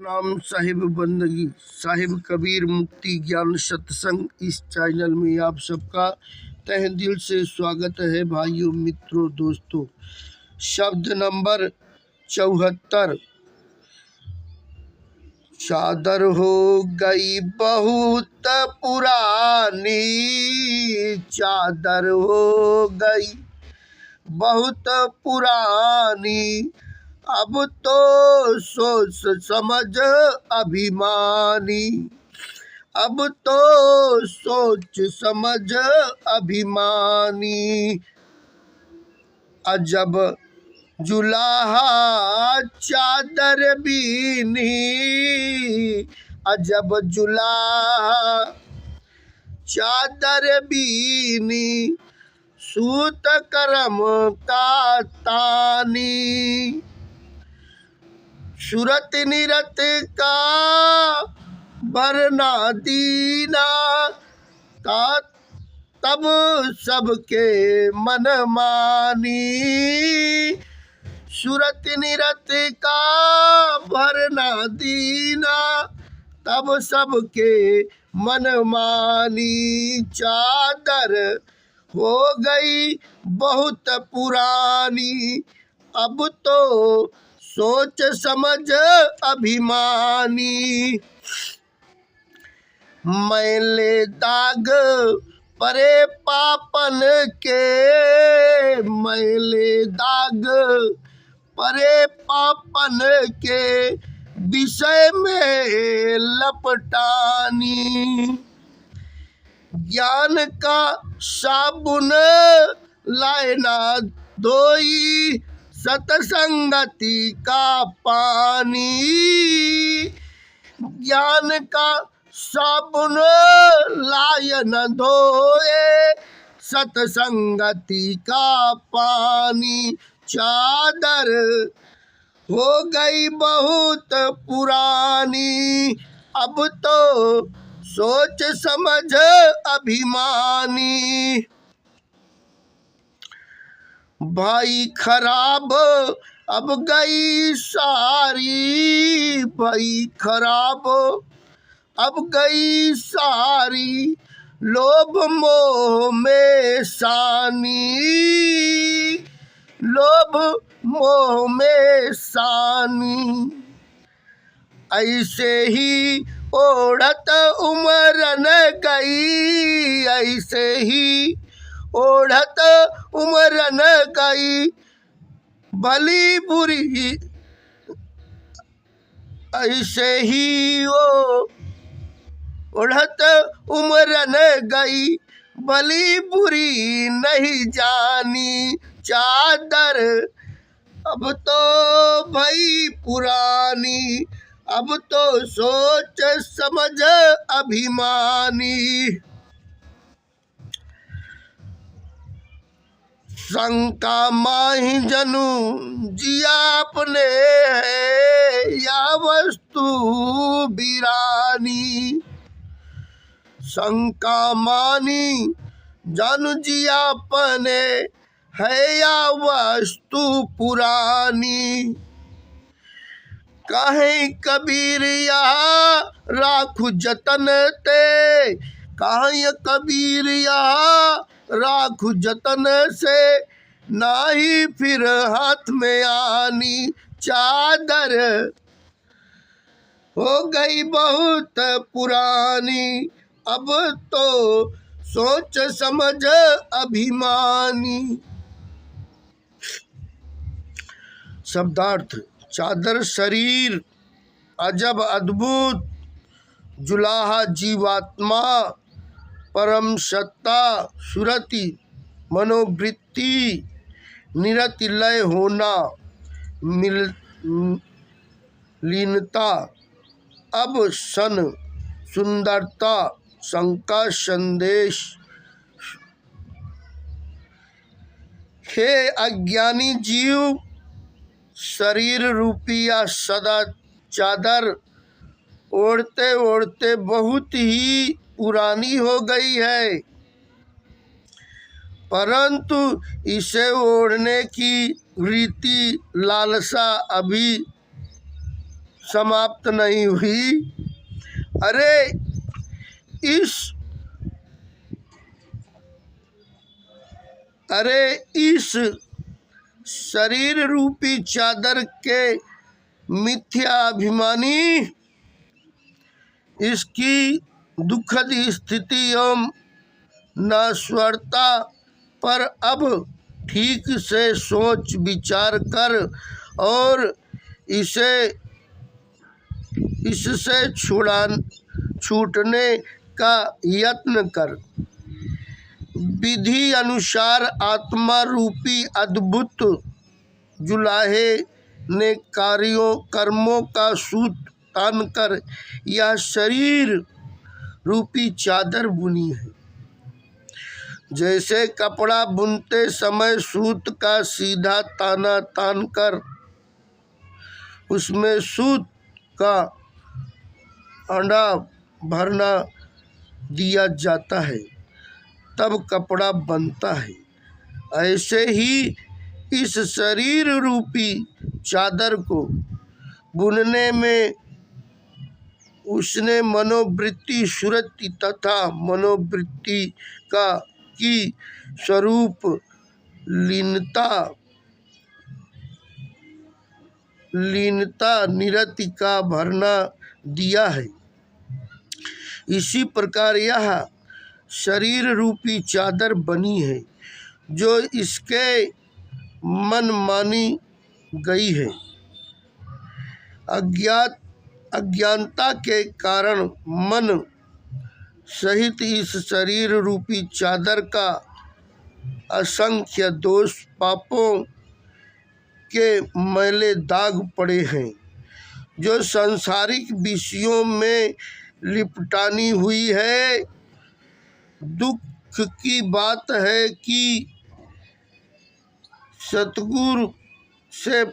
नाम साहिब बंदगी साहिब कबीर मुक्ति ज्ञान सत्संग। इस चैनल में आप सबका तहे दिल से स्वागत है भाइयों, मित्रों, दोस्तों। शब्द नंबर 74। चादर हो गई बहुत पुरानी, चादर हो गई बहुत पुरानी, अब तो सोच समझ अभिमानी, अब तो सोच समझ अभिमानी। अजब जुलाहा चादर बीनी, अजब जुलाहा चादर बीनी, सूत करम का तानी। सूरत निरत का भरना दीना, का तब सबके मन मानी। सूरत निरत का भरना दीना, तब सबके मन मानी। चादर हो गई बहुत पुरानी, अब तो सोच समझ अभिमानी। मैले दाग परे पापन के, मैले दाग परे पापन के, विषय में लपटानी। ज्ञान का साबुन लाए ना धोई, सतसंगति का पानी। ज्ञान का साबुन लाए न धोए, सतसंगति का पानी। चादर हो गई बहुत पुरानी, अब तो सोच समझ अभिमानी। भाई खराब अब गई सारी, भाई खराब अब गई सारी, लोभ मोह में सानी, लोभ मोह में सानी। ऐसे ही ओढ़त उम्र न गई, ऐसे ही ओढ़त उम्र न गई, भली बुरी ऐसे ही ओढ़त उम्र न गई, भली बुरी नहीं जानी। चादर अब तो भई पुरानी, अब तो सोच समझ अभिमानी। शंका माही जनु जिया अपने है, या वस्तु बिरानी। शंका मानी जनु जिया अपने है, या वस्तु पुरानी। कहीं कबीर यहाँ राखु जतन ते, कहीं कबीर यहाँ राखु जतन से, नाही फिर हाथ में आनी। चादर हो गई बहुत पुरानी, अब तो सोच समझ अभिमानी। शब्दार्थ: चादर शरीर, अजब अद्भुत, जुलाहा जीवात्मा, परम सत्ता, सुरति मनोवृत्ति, निरति लय होना, लीनता, अब सन, सुंदरता, शंका, संदेश। हे अज्ञानी जीव, शरीर रूपी या सदा चादर ओढ़ते ओढ़ते बहुत ही पुरानी हो गई है, परंतु इसे ओढ़ने की रीति लालसा अभी समाप्त नहीं हुई। अरे इस शरीर रूपी चादर के मिथ्या अभिमानी इसकी दुखद स्थिति एवं नाश्वरता पर अब ठीक से सोच विचार कर और इससे छूटने का यत्न कर। विधि अनुसार आत्मा रूपी अद्भुत जुलाहे ने कर्मों का सूत तानकर यह शरीर रूपी चादर बुनी है। जैसे कपड़ा बुनते समय सूत का सीधा ताना तानकर उसमें सूत का अंडा भरना दिया जाता है तब कपड़ा बनता है, ऐसे ही इस शरीर रूपी चादर को बुनने में उसने मनोवृत्ति सुरति तथा मनोवृत्ति की स्वरूप लीनता निरति का भरना दिया है। इसी प्रकार यह शरीर रूपी चादर बनी है जो इसके मन मानी गई है। अज्ञानता के कारण मन सहित इस शरीर रूपी चादर का असंख्य दोष पापों के मैले दाग पड़े हैं जो सांसारिक विषयों में लिपटानी हुई है। दुख की बात है कि सतगुरु से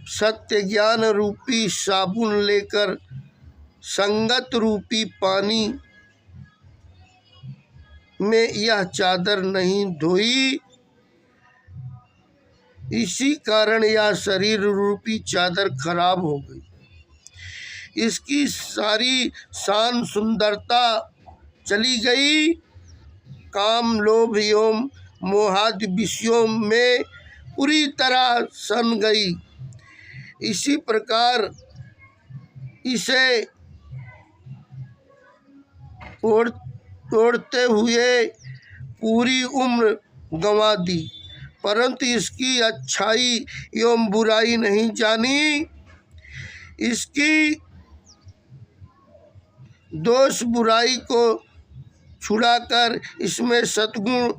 सत्य ज्ञान रूपी साबुन लेकर संगत रूपी पानी में यह चादर नहीं धोई, इसी कारण यह शरीर रूपी चादर खराब हो गई। इसकी सारी शान सुंदरता चली गई, काम लोभ एवं मोहादि विषयों में पूरी तरह सन गई। इसी प्रकार इसे ओढ़ते हुए पूरी उम्र गंवा दी, परंतु इसकी अच्छाई एवं बुराई नहीं जानी। इसकी दोष बुराई को छुड़ाकर इसमें सद्गुण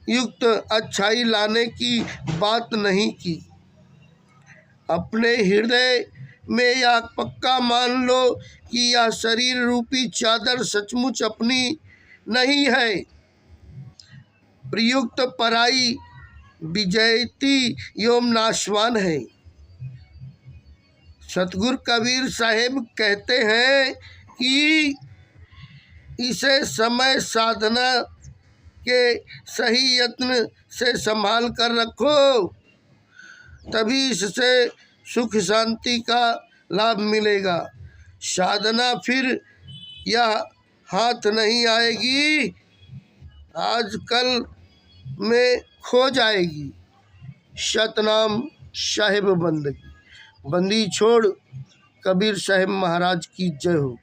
युक्त अच्छाई लाने की बात नहीं की। अपने हृदय में यह पक्का मान लो कि यह शरीर रूपी चादर सचमुच अपनी नहीं है, प्रयुक्त पराई विजयती एवं नाशवान है। सतगुरु कबीर साहेब कहते हैं कि इसे समय साधना के सही यत्न से संभाल कर रखो, तभी इससे सुख शांति का लाभ मिलेगा। साधना फिर यह हाथ नहीं आएगी, आजकल में खो जाएगी। सतनाम साहिब बंदी छोड़ कबीर साहिब महाराज की जय हो।